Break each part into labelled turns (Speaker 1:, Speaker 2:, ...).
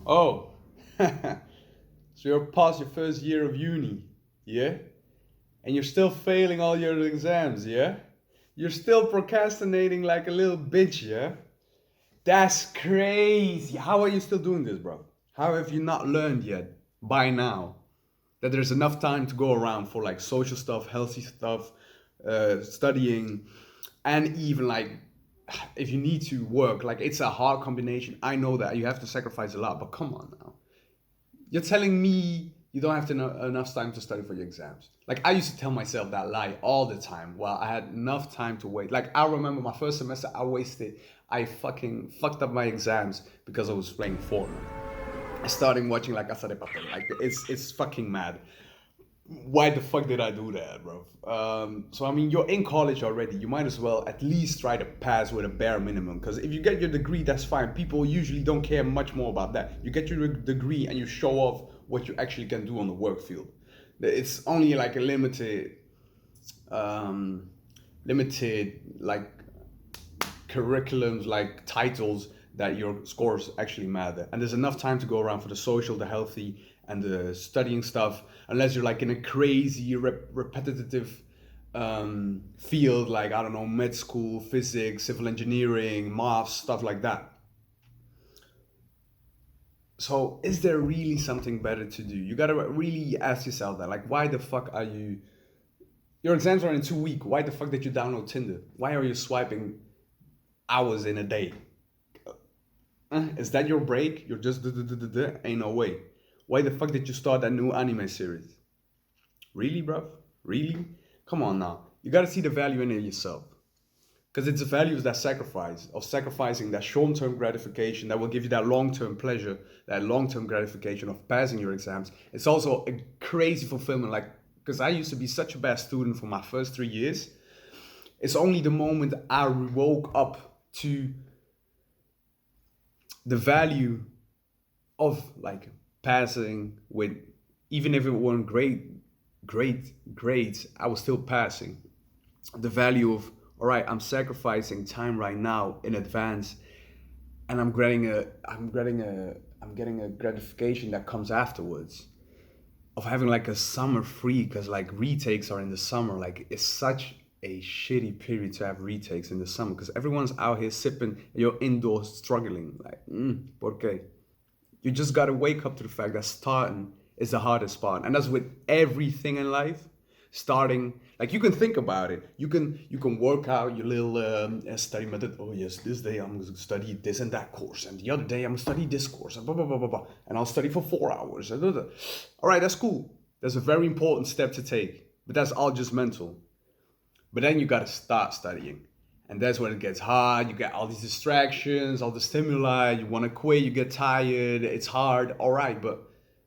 Speaker 1: Oh, so you're past your first year of uni, yeah? And you're still failing all your exams, yeah? You're still procrastinating like a little bitch, yeah? That's crazy. How are you still doing this, bro? How have you not learned yet by now that there's enough time to go around for like social stuff, healthy stuff, studying, and even like if you need to work, like it's a hard combination. I know that you have to sacrifice a lot, but come on now. You're telling me you don't have to know enough time to study for your exams. Like I used to tell myself that lie all the time. Well, I had enough time to wait. Like I remember my first semester, I wasted. I fucking fucked up my exams because I was playing Fortnite. I started watching like Casa de Papel. Like it's fucking mad. Why the fuck did I do that, bro? So I mean, you're in college already. You might as well at least try to pass with a bare minimum. Because if you get your degree, that's fine. People usually don't care much more about that. You get your degree and you show off what you actually can do on the work field. It's only like a um, limited like curriculums, like titles that your scores actually matter. And there's enough time to go around for the social, the healthy, and the studying stuff. Unless you're like in a crazy repetitive field, like I don't know, med school, physics, civil engineering, math, stuff like that. So is there really something better to do? You gotta really ask yourself that. Like, why the fuck are you? Your exams are in 2 weeks. Why the fuck did you download Tinder? Why are you swiping hours in a day? Is that your break? You're just ain't no way. Why the fuck did you start that new anime series? Really, bruv? Really? Come on now. You gotta see the value in it yourself. Because it's the value of that sacrifice, of sacrificing that short term gratification that will give you that long term pleasure, that long term gratification of passing your exams. It's also a crazy fulfillment. Like, because I used to be such a bad student for my first 3 years. It's only the moment I woke up to the value of like passing with, even if it weren't great grades, I was still passing. The value of, all right, I'm sacrificing time right now in advance, and I'm getting a gratification that comes afterwards of having like a summer free, because like retakes are in the summer. Like it's such a shitty period to have retakes in the summer because everyone's out here sipping and you're indoors struggling. Like, por qué? You just gotta wake up to the fact that starting is the hardest part, and that's with everything in life. Starting, like you can think about it. You can work out your little study method. Oh yes, this day I'm gonna study this and that course, and the other day I'm gonna study this course, and blah blah blah blah blah. And I'll study for 4 hours. All right, that's cool. That's a very important step to take, but that's all just mental. But then you gotta start studying. And that's when it gets hard. You get all these distractions, all the stimuli. You wanna quit, you get tired, it's hard. All right, but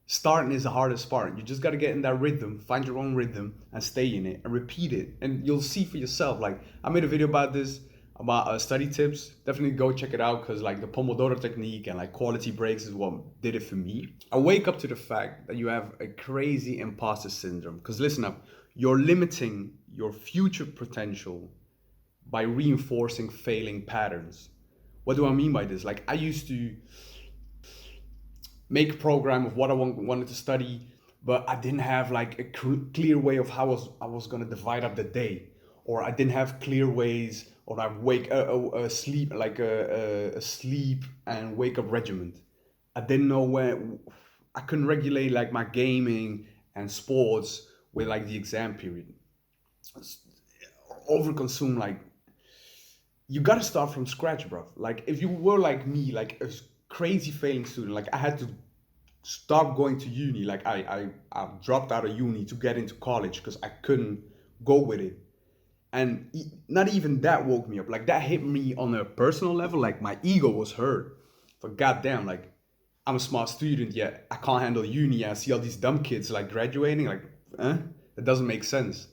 Speaker 1: starting is the hardest part. You just gotta get in that rhythm, find your own rhythm, and stay in it and repeat it. And you'll see for yourself. Like, I made a video about this, about study tips. Definitely go check it out because, like, the Pomodoro technique and like quality breaks is what did it for me. I wake up to the fact that you have a crazy imposter syndrome. Because listen up, you're limiting your future potential by reinforcing failing patterns. What do I mean by this? Like I used to make a program of what wanted to study, but I didn't have like a clear way of how I was gonna divide up the day, or I didn't have clear ways, or I wake sleep like a sleep and wake up regiment. I didn't know when I couldn't regulate like my gaming and sports with like the exam period. Overconsume, like you gotta start from scratch, bro. Like if you were like me, like a crazy failing student, like I had to stop going to uni. Like I dropped out of uni to get into college because I couldn't go with it. And not even that woke me up. Like that hit me on a personal level. Like my ego was hurt. For goddamn, like I'm a smart student yet I can't handle uni. I see all these dumb kids like graduating. Like, it doesn't make sense.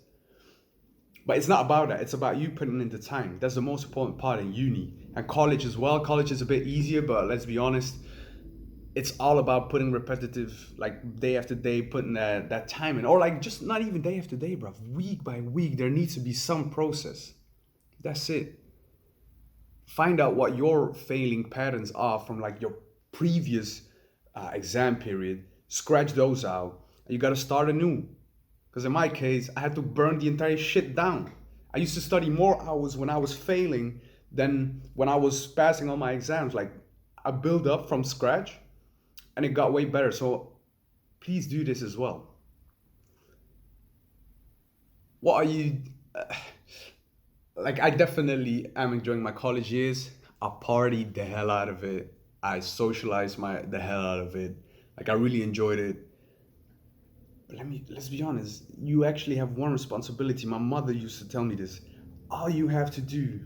Speaker 1: But it's not about that. It's about you putting in the time. That's the most important part in uni and college as well. College is a bit easier, but let's be honest, it's all about putting repetitive, like day after day, putting that time in, or like just not even day after day, bro. Week by week, there needs to be some process. That's it. Find out what your failing patterns are from like your previous exam period, scratch those out, and you got to start anew. Because in my case, I had to burn the entire shit down. I used to study more hours when I was failing than when I was passing all my exams. Like, I built up from scratch and it got way better. So please do this as well. What are you like? I definitely am enjoying my college years. I partied the hell out of it. I socialized the hell out of it. Like, I really enjoyed it. But let's be honest, you actually have one responsibility. My mother used to tell me this. All you have to do,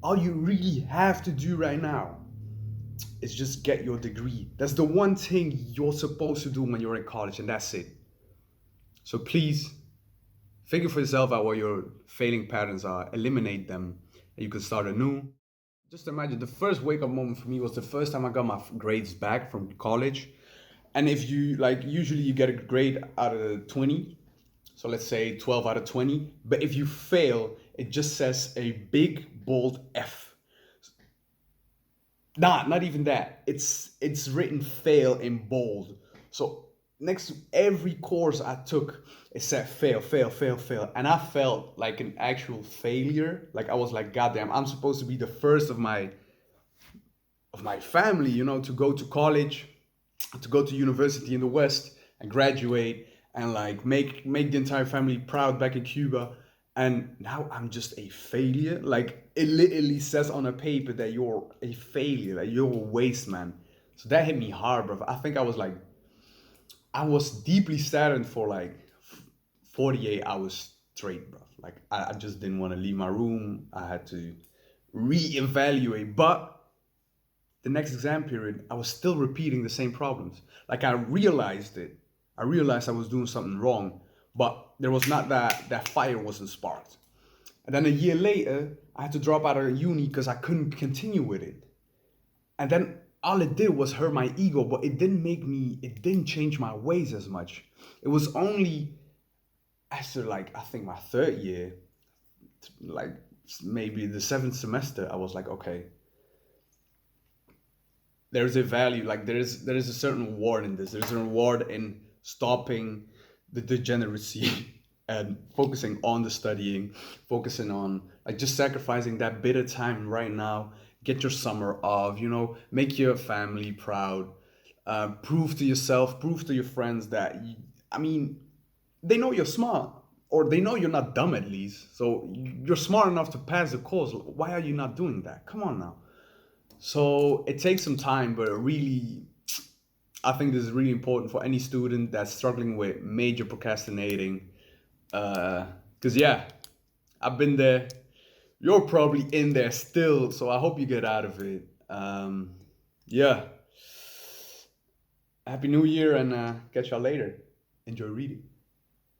Speaker 1: all you really have to do right now is just get your degree. That's the one thing you're supposed to do when you're in college, and that's it. So please figure for yourself out what your failing patterns are, eliminate them, and you can start anew. Just imagine the first wake up moment for me was the first time I got my grades back from college. And if you like, usually you get a grade out of 20, so let's say 12 out of 20, but if you fail, it just says a big bold F. Nah, not even that. It's written fail in bold. So next to every course I took, it said fail, fail, fail, fail. And I felt like an actual failure. Like, I was like, goddamn, I'm supposed to be the first of my family, to go to college, to go to university in the West and graduate and like make the entire family proud back in Cuba. And now I'm just a failure. Like, it literally says on a paper that you're a failure, that you're a waste man. So that hit me hard, bro. I think I was deeply saddened for like 48 hours straight, bro. Like, I just didn't want to leave my room. I had to reevaluate. But the next exam period, I was still repeating the same problems. Like, I realized it. I realized I was doing something wrong, but there was not that fire wasn't sparked. And then a year later, I had to drop out of uni because I couldn't continue with it. And then all it did was hurt my ego, but it didn't change my ways as much. It was only after, like, I think my third year, like maybe the seventh semester, I was like, okay, there's a value, like there is a certain reward in this. There's a reward in stopping the degeneracy and focusing on the studying, focusing on like just sacrificing that bit of time right now. Get your summer off, make your family proud, prove to yourself, prove to your friends that I mean, they know you're smart, or they know you're not dumb at least. So you're smart enough to pass the course. Why are you not doing that? Come on now. So it takes some time, but really, I think this is really important for any student that's struggling with major procrastinating. Because, yeah, I've been there. You're probably in there still, so I hope you get out of it. Yeah. Happy New Year, and catch y'all later. Enjoy reading.